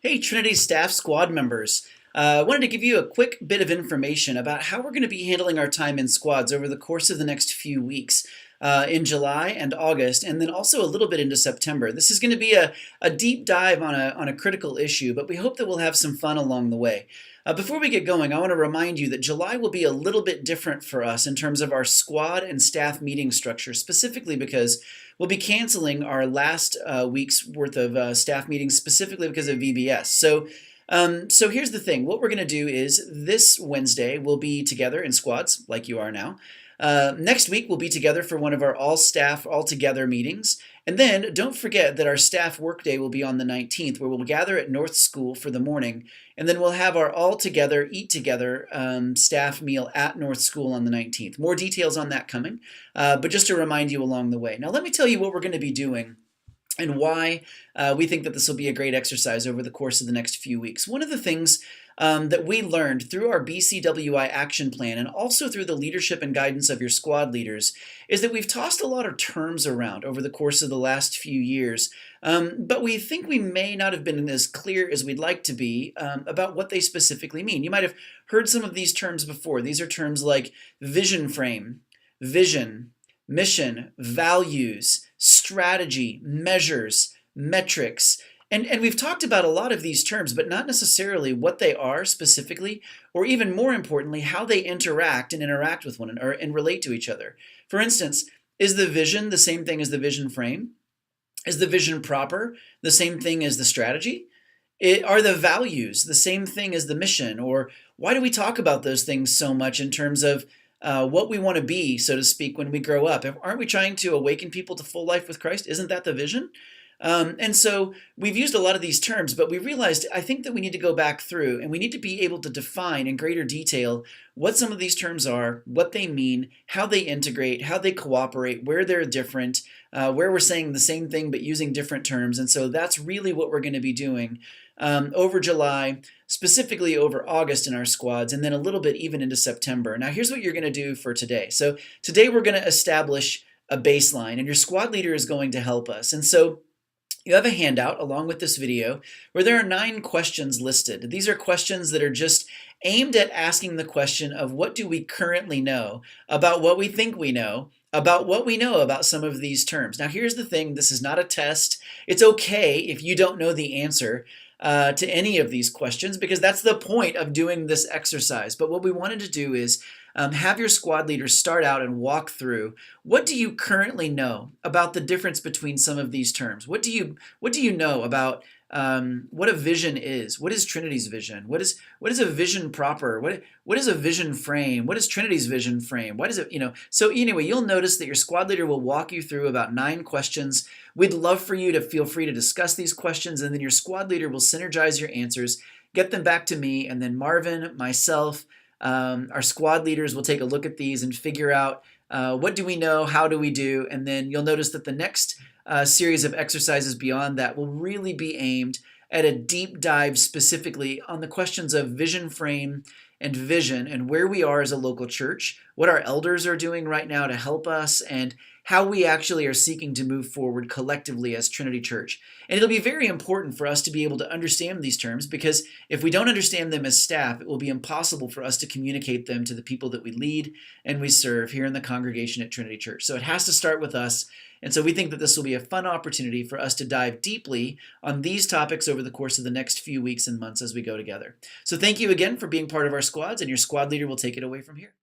Hey, Trinity staff squad members. I wanted to give you a quick bit of information about how we're going to be handling our time in squads over the course of the next few weeks in July and August, and then also a little bit into September. This is going to be a deep dive on a critical issue, but we hope that we'll have some fun along the way. Before we get going, I want to remind you that July will be a little bit different for us in terms of our squad and staff meeting structure, specifically because we'll be canceling our last week's worth of staff meetings specifically because of VBS. So here's the thing. What we're going to do is this Wednesday we'll be together in squads like you are now. Next week we'll be together for one of our all staff all together meetings. And then don't forget that our staff workday will be on the 19th, where we'll gather at North School for the morning. And then we'll have our all together, eat together staff meal at North School on the 19th. More details on that coming, but just to remind you along the way. Now let me tell you what we're going to be doing and why we think that this will be a great exercise over the course of the next few weeks. One of the things that we learned through our BCWI action plan and also through the leadership and guidance of your squad leaders is that we've tossed a lot of terms around over the course of the last few years, but we think we may not have been as clear as we'd like to be about what they specifically mean. You might have heard some of these terms before. These are terms like vision frame, vision, mission, values, strategy, measures, metrics. And we've talked about a lot of these terms, but not necessarily what they are specifically, or even more importantly, how they interact with one another and relate to each other. For instance, is the vision the same thing as the vision frame? Is the vision proper the same thing as the strategy? Are the values the same thing as the mission? Or why do we talk about those things so much in terms of what we want to be, so to speak, when we grow up? Aren't we trying to awaken people to full life with Christ? Isn't that the vision? And so we've used a lot of these terms, but we realized I think that we need to go back through and we need to be able to define in greater detail what some of these terms are, what they mean, how they integrate, how they cooperate, where they're different, where we're saying the same thing but using different terms. And so that's really what we're going to be doing over July, specifically over August in our squads, and then a little bit even into September. Now, here's what you're going to do for today. So today we're going to establish a baseline, and your squad leader is going to help us. And so you have a handout along with this video where there are 9 questions listed. These are questions that are just aimed at asking the question of what do we currently know about what we think we know about what we know about some of these terms. Now here's the thing, this is not a test. It's okay if you don't know the answer to any of these questions, because that's the point of doing this exercise. But what we wanted to do is have your squad leaders start out and walk through what do you currently know about the difference between some of these terms. What do you know about what a vision is? What is Trinity's vision? What is a vision proper? What is a vision frame? What is Trinity's vision frame? What is it, So anyway, you'll notice that your squad leader will walk you through about 9 questions. We'd love for you to feel free to discuss these questions, and then your squad leader will synergize your answers, get them back to me, and then Marvin, myself, our squad leaders will take a look at these and figure out what do we know, how do we do, and then you'll notice that the next series of exercises beyond that will really be aimed at a deep dive specifically on the questions of vision frame and vision and where we are as a local church, what our elders are doing right now to help us, and how we actually are seeking to move forward collectively as Trinity Church. And it'll be very important for us to be able to understand these terms, because if we don't understand them as staff, it will be impossible for us to communicate them to the people that we lead and we serve here in the congregation at Trinity Church. So it has to start with us. And so we think that this will be a fun opportunity for us to dive deeply on these topics over the course of the next few weeks and months as we go together. So thank you again for being part of our squads, and your squad leader will take it away from here.